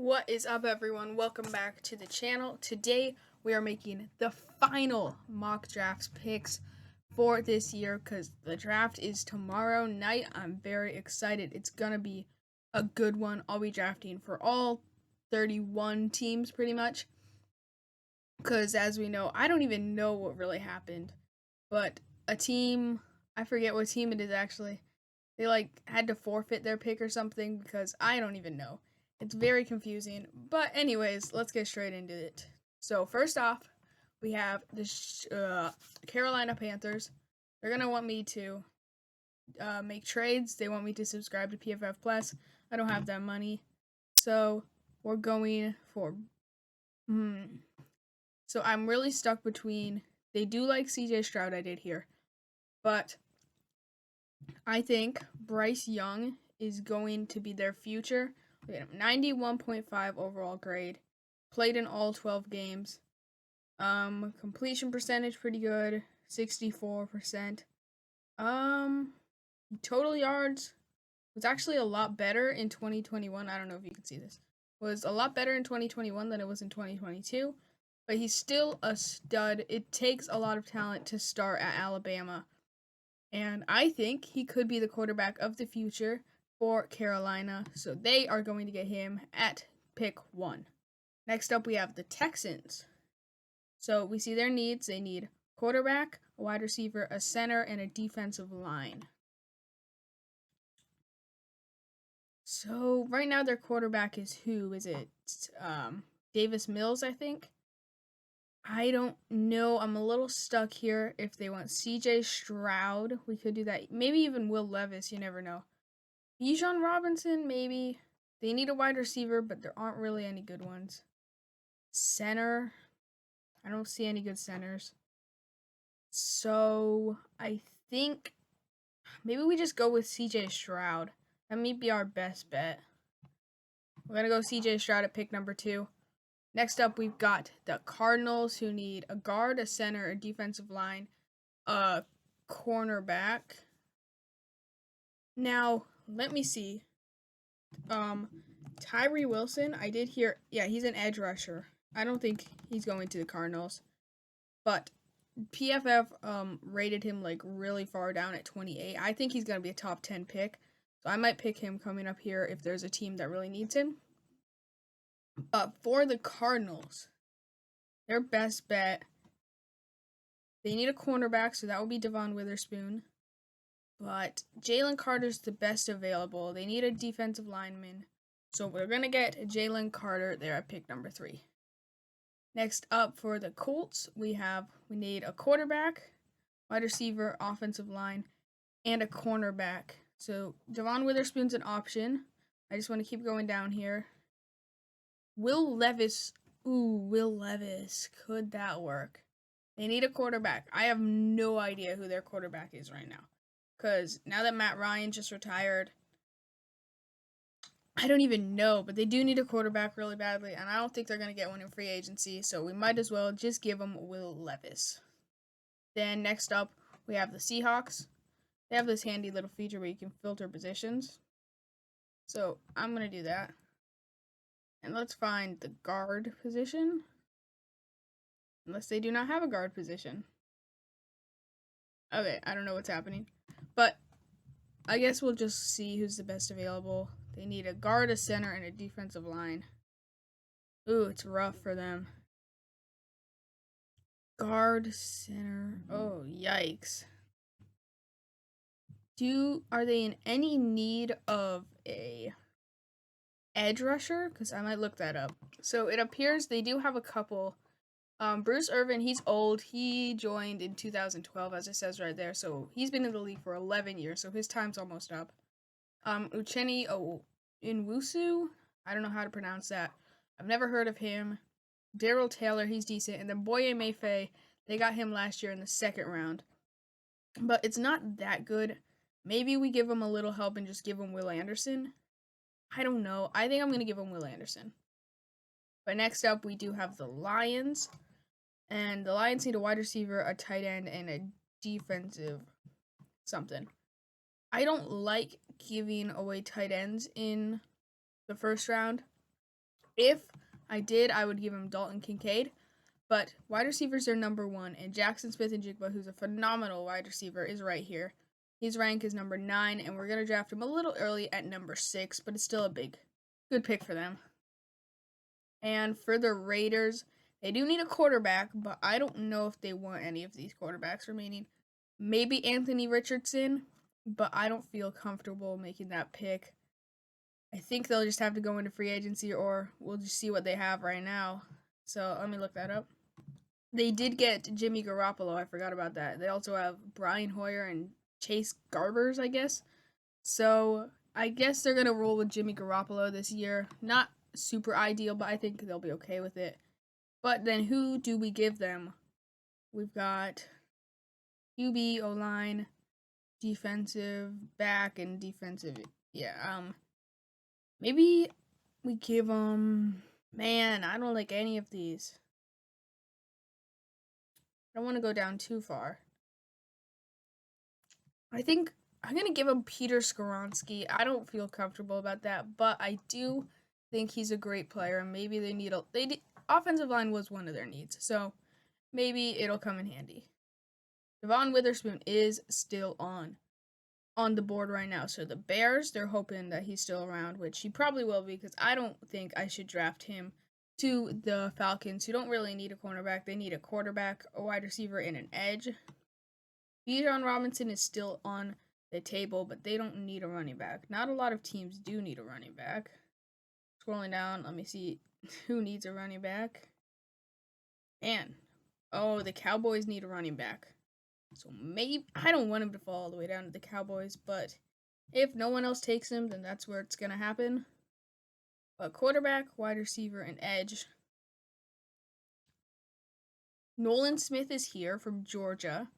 What is up, everyone? Welcome back to the channel. Today we are making the final mock drafts picks for this year because the draft is tomorrow night. I'm very excited. It's gonna be a good one. I'll be drafting for all 31 teams pretty much because, as we know, I don't even know what really happened, but a team, I forget what team it is actually, they had to forfeit their pick or something because I don't even know. It's very confusing. But anyways, let's get straight into it. So first off, we have the Carolina Panthers. They're gonna want me to make trades. They want me to subscribe to PFF Plus. I don't have that money, so we're going for. So I'm really stuck between. They do like CJ Stroud. I did here, but I think Bryce Young is going to be their future. Look at him, 91.5 overall grade. Played in all 12 games. Completion percentage pretty good, 64%. Total yards was actually a lot better in 2021. I don't know if you can see this. Was a lot better in 2021 than it was in 2022, but he's still a stud. It takes a lot of talent to start at Alabama. And I think he could be the quarterback of the future for Carolina. So they are going to get him at pick 1. Next up, we have the Texans. So we see their needs. They need quarterback, a wide receiver, a center, and a defensive line. So right now their quarterback is who? Is it Davis Mills, I think? I don't know. I'm a little stuck here. If they want CJ Stroud, we could do that. Maybe even Will Levis, you never know. Bijan Robinson, maybe. They need a wide receiver, but there aren't really any good ones. Center, I don't see any good centers. So I think maybe we just go with CJ Stroud. That may be our best bet. We're going to go CJ Stroud at pick number 2. Next up, we've got the Cardinals, who need a guard, a center, a defensive line, a cornerback. Now, let me see. Tyree Wilson, I did hear, yeah, he's an edge rusher. I don't think he's going to the Cardinals. But PFF rated him like really far down at 28. I think he's going to be a top 10 pick. So I might pick him coming up here if there's a team that really needs him. For the Cardinals, their best bet, they need a cornerback, so that will be Devon Witherspoon. But Jalen Carter's the best available. They need a defensive lineman. So we're going to get Jalen Carter there at pick number 3. Next up for the Colts, we need a quarterback, wide receiver, offensive line, and a cornerback. So Devon Witherspoon's an option. I just want to keep going down here. Will Levis. Ooh, Will Levis. Could that work? They need a quarterback. I have no idea who their quarterback is right now. Because now that Matt Ryan just retired, I don't even know. But they do need a quarterback really badly. And I don't think they're going to get one in free agency. So we might as well just give them Will Levis. Then next up, we have the Seahawks. They have this handy little feature where you can filter positions. So I'm going to do that. And let's find the guard position. Unless they do not have a guard position. Okay, I don't know what's happening. But I guess we'll just see who's the best available. They need a guard, a center, and a defensive line. Ooh, it's rough for them. Guard, center. Oh, yikes. Are they in any need of a edge rusher? Because I might look that up. So it appears they do have a couple. Bruce Irvin, he's old. He joined in 2012, as it says right there. So he's been in the league for 11 years, so his time's almost up. Uchenna Nwosu, I don't know how to pronounce that. I've never heard of him. Darrell Taylor, he's decent. And then Boye Mafe, they got him last year in the 2nd round. But it's not that good. Maybe we give him a little help and just give him Will Anderson. I don't know. I think I'm going to give him Will Anderson. But next up, we do have the Lions. And the Lions need a wide receiver, a tight end, and a defensive something. I don't like giving away tight ends in the 1st round. If I did, I would give him Dalton Kincaid. But wide receivers are number 1, and Jackson Smith-Njigba, who's a phenomenal wide receiver, is right here. His rank is number 9, and we're going to draft him a little early at number 6, but it's still a good pick for them. And for the Raiders, they do need a quarterback, but I don't know if they want any of these quarterbacks remaining. Maybe Anthony Richardson, but I don't feel comfortable making that pick. I think they'll just have to go into free agency, or we'll just see what they have right now. So let me look that up. They did get Jimmy Garoppolo. I forgot about that. They also have Brian Hoyer and Chase Garbers, I guess. So I guess they're going to roll with Jimmy Garoppolo this year. Not super ideal, but I think they'll be okay with it. But then who do we give them? We've got QB, O-line, defensive back, and defensive. Yeah, maybe we give them. Man, I don't like any of these. I don't want to go down too far. I think I'm going to give him Peter Skoronski. I don't feel comfortable about that, but I do think he's a great player, and maybe they need offensive line was one of their needs, so maybe it'll come in handy. Devon Witherspoon is still on the board right now, so the Bears, they're hoping that he's still around, which he probably will be, because I don't think I should draft him to the Falcons, who don't really need a cornerback. They need a quarterback, a wide receiver, and an edge. Bijan Robinson is still on the table, but they don't need a running back. Not a lot of teams do need a running back. Scrolling down, let me see who needs a running back. And, oh, the Cowboys need a running back. So maybe, I don't want him to fall all the way down to the Cowboys, but if no one else takes him, then that's where it's going to happen. But quarterback, wide receiver, and edge. Nolan Smith is here from Georgia.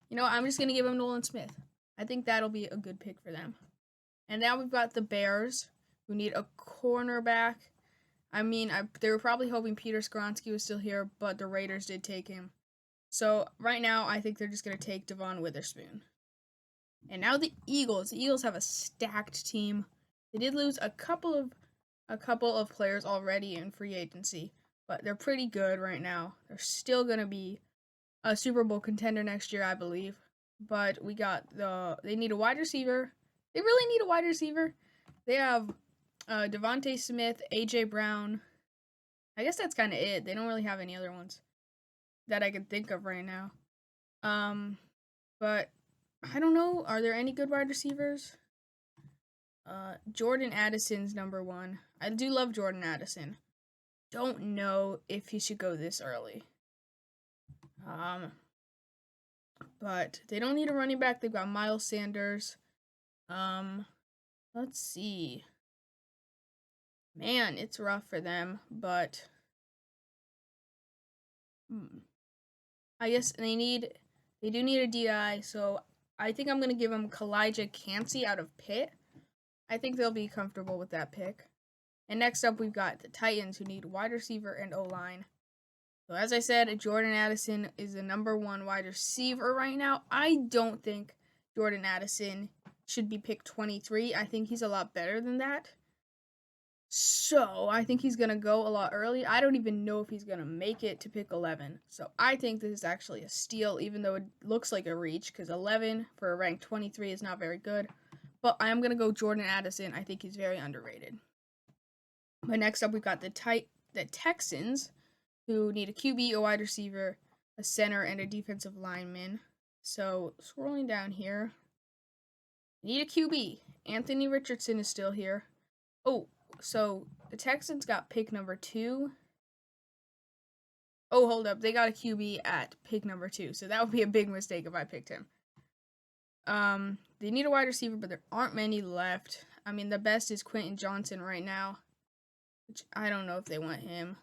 You know, I'm just going to give him Nolan Smith. I think that'll be a good pick for them. And now we've got the Bears, who need a cornerback. I mean, they were probably hoping Peter Skoronski was still here, but the Raiders did take him. So right now, I think they're just going to take Devon Witherspoon. And now the Eagles. The Eagles have a stacked team. They did lose a couple of players already in free agency, but they're pretty good right now. They're still going to be a Super Bowl contender next year, I believe. But they need a wide receiver. They really need a wide receiver. They have Devontae Smith, A.J. Brown. I guess that's kind of it. They don't really have any other ones that I can think of right now. But I don't know. Are there any good wide receivers? Jordan Addison's number 1. I do love Jordan Addison. Don't know if he should go this early. But they don't need a running back. They've got Miles Sanders. Let's see. Man, it's rough for them, but I guess they do need a DI, so I think I'm going to give them Kalijah Cansey out of Pitt. I think they'll be comfortable with that pick. And next up, we've got the Titans, who need wide receiver and O-line. So as I said, Jordan Addison is the number 1 wide receiver right now. I don't think Jordan Addison should be picked 23. I think he's a lot better than that. So I think he's going to go a lot early. I don't even know if he's going to make it to pick 11. So I think this is actually a steal, even though it looks like a reach, because 11 for a rank 23 is not very good. But I am going to go Jordan Addison. I think he's very underrated. But next up, we've got the Texans, who need a QB, a wide receiver, a center, and a defensive lineman. So scrolling down here, need a QB. Anthony Richardson is still here. Oh, so the Texans got pick number 2. Oh, hold up. They got a QB at pick number 2. So that would be a big mistake if I picked him. They need a wide receiver, but there aren't many left. I mean, the best is Quentin Johnson right now, which I don't know if they want him.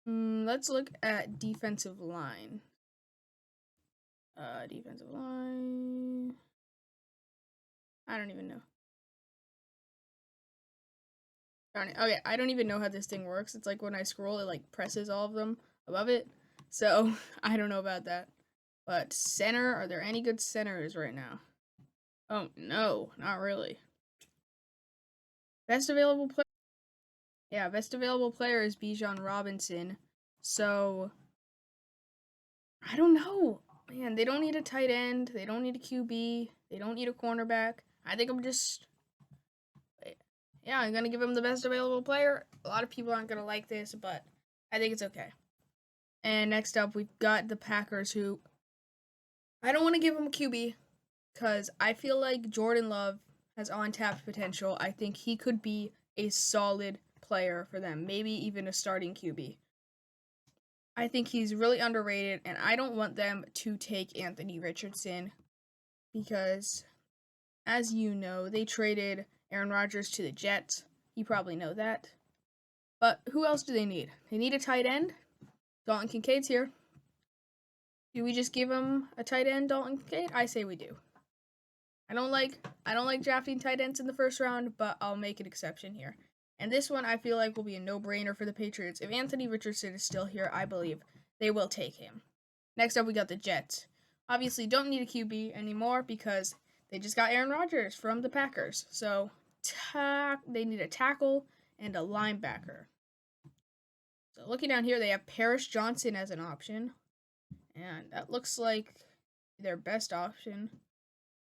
Let's look at defensive line. Defensive line. I don't even know. Darn it. Okay, I don't even know how this thing works. It's like when I scroll, it like presses all of them above it. So I don't know about that. But center, are there any good centers right now? Oh no, not really. Best available player. Yeah, best available player is Bijan Robinson. So, I don't know. Man, they don't need a tight end. They don't need a QB. They don't need a cornerback. I think I'm going to give him the best available player. A lot of people aren't going to like this, but I think it's okay. And next up, we've got the Packers, who I don't want to give him a QB because I feel like Jordan Love has untapped potential. I think he could be a solid player for them, maybe even a starting QB. I think he's really underrated, and I don't want them to take Anthony Richardson because, as you know, they traded Aaron Rodgers to the Jets. You probably know that. But who else do they need? They need a tight end. Dalton Kincaid's here. Do we just give him a tight end, Dalton Kincaid? I say we do. I don't like drafting tight ends in the first round, but I'll make an exception here. And this one I feel like will be a no-brainer for the Patriots. If Anthony Richardson is still here, I believe they will take him. Next up, we got the Jets. Obviously, don't need a QB anymore because they just got Aaron Rodgers from the Packers. So they need a tackle and a linebacker. So looking down here, they have Paris Johnson as an option. And that looks like their best option.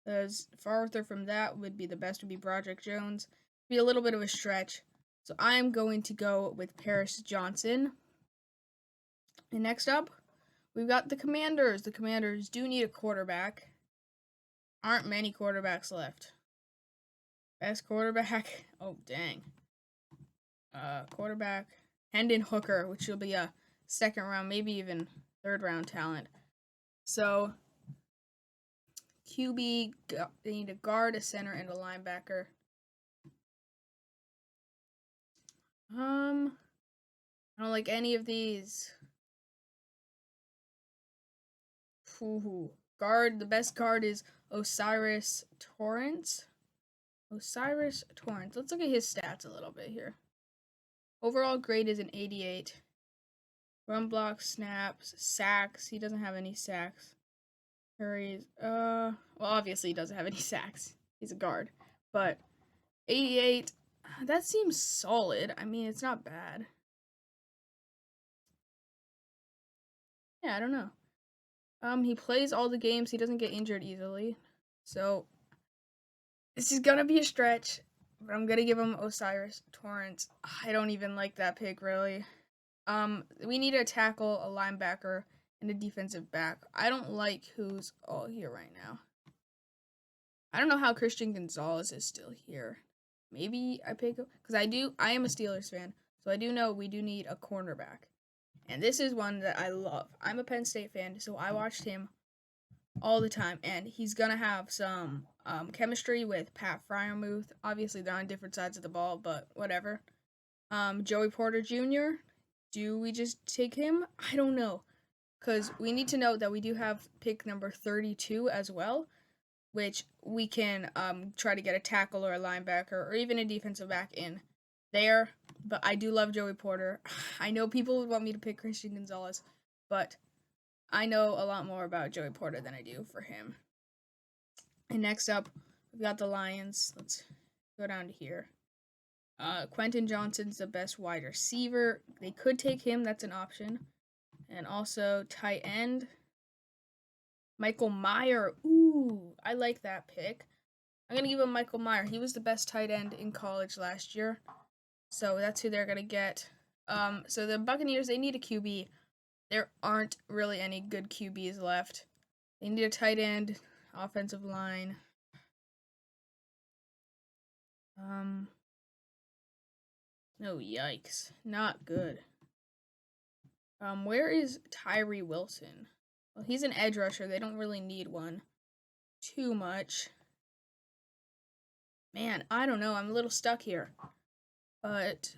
As farther from that would be Broderick Jones. Be a little bit of a stretch. So I'm going to go with Paris Johnson. And next up, we've got the Commanders. The Commanders do need a quarterback. Aren't many quarterbacks left. Best quarterback. Oh, dang. Quarterback. Hendon Hooker, which will be a second round, maybe even third round talent. So, QB, they need a guard, a center, and a linebacker. I don't like any of these. Guard, the best guard is O'Cyrus Torrence. O'Cyrus Torrence. Let's look at his stats a little bit here. Overall grade is an 88. Run block, snaps, sacks. He doesn't have any sacks. Hurries. Well, obviously he doesn't have any sacks. He's a guard. But 88, that seems solid. I mean, it's not bad. Yeah, I don't know. He plays all the games. He doesn't get injured easily. So, this is gonna be a stretch. But I'm gonna give him O'Cyrus Torrence. I don't even like that pick, really. We need a tackle, a linebacker, and a defensive back. I don't like who's all here right now. I don't know how Christian Gonzalez is still here. Maybe I pick him because I am a Steelers fan, so I do know we do need a cornerback. And this is one that I love. I'm a Penn State fan, so I watched him all the time, and he's gonna have some chemistry with Pat Freiermuth. Obviously, they're on different sides of the ball, but whatever. Joey Porter Jr. Do we just take him? I don't know, because we need to know that we do have pick number 32 as well, which we can try to get a tackle or a linebacker or even a defensive back in there. But I do love Joey Porter. I know people would want me to pick Christian Gonzalez, but I know a lot more about Joey Porter than I do for him. And next up, we've got the Lions. Let's go down to here. Quentin Johnson's the best wide receiver. They could take him. That's an option. And also tight end. Michael Mayer. Ooh, I like that pick. I'm going to give him Michael Mayer. He was the best tight end in college last year. So that's who they're going to get. So the Buccaneers, they need a QB. There aren't really any good QBs left. They need a tight end, offensive line. No, yikes. Not good. Where is Tyree Wilson? Well, he's an edge rusher. They don't really need one too much. Man, I don't know. I'm a little stuck here. But,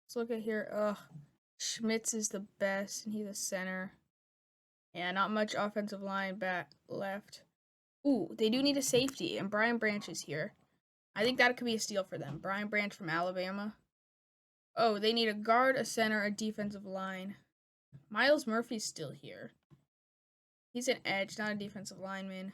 let's look at here. Ugh. Schmitz is the best, and he's a center. Yeah, not much offensive line back left. Ooh, they do need a safety, and Brian Branch is here. I think that could be a steal for them. Brian Branch from Alabama. Oh, they need a guard, a center, a defensive line. Myles Murphy's still here. He's an edge, not a defensive lineman.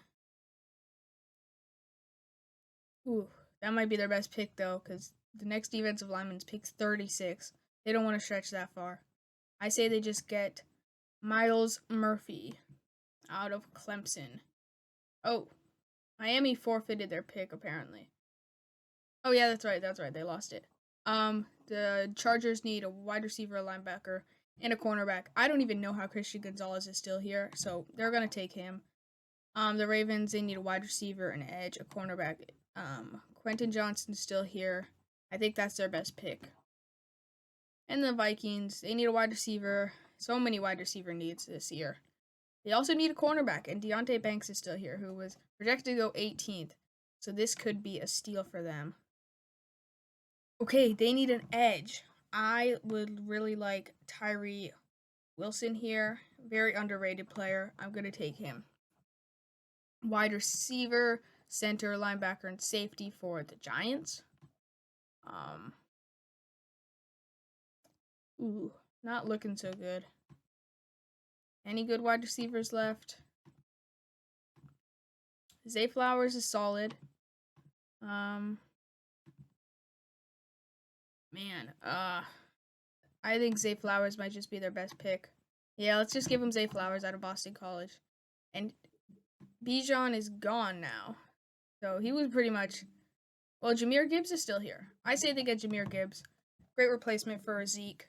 Ooh, that might be their best pick, though, because the next defensive lineman's pick's 36. They don't want to stretch that far. I say they just get Myles Murphy out of Clemson. Oh, Miami forfeited their pick, apparently. Oh, yeah, that's right. They lost it. The Chargers need a wide receiver, a linebacker, and a cornerback. I don't even know how Christian Gonzalez is still here, so they're going to take him. The Ravens, they need a wide receiver, an edge, a cornerback. Quentin Johnston's still here. I think that's their best pick. And the Vikings, they need a wide receiver. So many wide receiver needs this year. They also need a cornerback, and Deonte Banks is still here, who was projected to go 18th. So this could be a steal for them. Okay, they need an edge. I would really like Tyree Wilson here. Very underrated player. I'm going to take him. Wide receiver, center, linebacker, and safety for the Giants. Ooh, not looking so good. Any good wide receivers left? Zay Flowers is solid. I think Zay Flowers might just be their best pick. Yeah, let's just give him Zay Flowers out of Boston College. And Bijan is gone now. So he was pretty much... Well, Jahmyr Gibbs is still here. I say they get Jahmyr Gibbs. Great replacement for Zeke.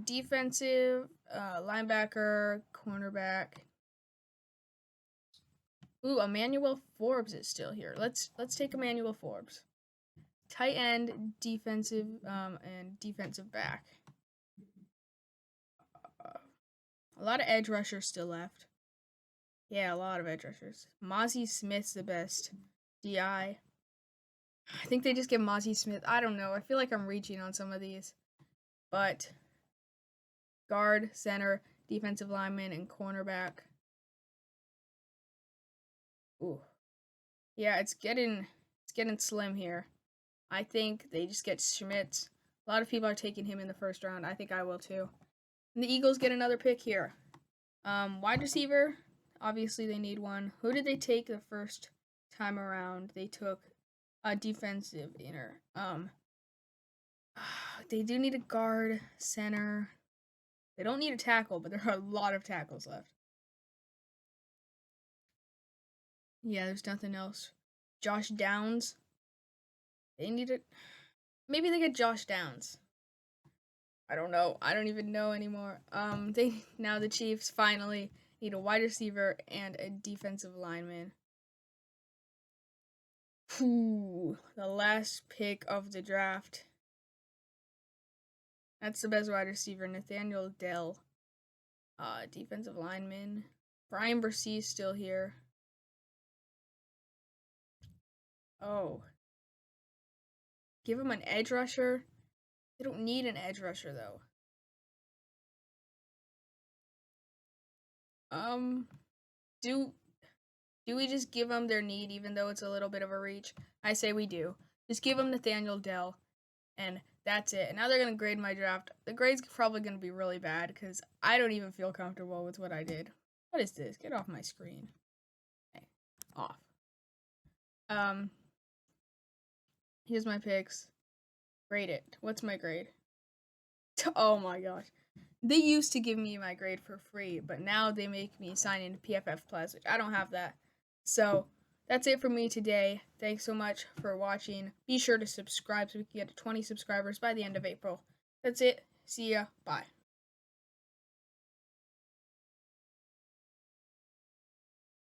Defensive, linebacker, cornerback. Ooh, Emmanuel Forbes is still here. Let's take Emmanuel Forbes. Tight end, defensive, and defensive back. A lot of edge rushers still left. Yeah, a lot of edge rushers. Mozzie Smith's the best. DI. I think they just give Mozzie Smith. I don't know. I feel like I'm reaching on some of these. But guard, center, defensive lineman, and cornerback. Ooh. Yeah, it's getting slim here. I think they just get Schmitz. A lot of people are taking him in the first round. I think I will too. And the Eagles get another pick here. Wide receiver. Obviously, they need one. Who did they take the first time around? They took a defensive inner. They do need a guard, center. They don't need a tackle, but there are a lot of tackles left. Yeah, there's nothing else. Josh Downs. They need it. Maybe they get Josh Downs. I don't know. I don't even know anymore. Now the Chiefs finally need a wide receiver and a defensive lineman. Ooh, the last pick of the draft. That's the best wide receiver, Nathaniel Dell. Defensive lineman. Brian Bresee still here. Oh. Give him an edge rusher. They don't need an edge rusher, though. Do we just give them their need, even though it's a little bit of a reach? I say we do. Just give them Nathaniel Dell, and that's it. And now they're going to grade my draft. The grade's probably going to be really bad, because I don't even feel comfortable with what I did. What is this? Get off my screen. Okay. Off. Here's my picks. Grade it. What's my grade? Oh my gosh. They used to give me my grade for free, but now they make me sign into PFF Plus, which I don't have that. So, that's it for me today. Thanks so much for watching. Be sure to subscribe so we can get to 20 subscribers by the end of April. That's it. See ya. Bye.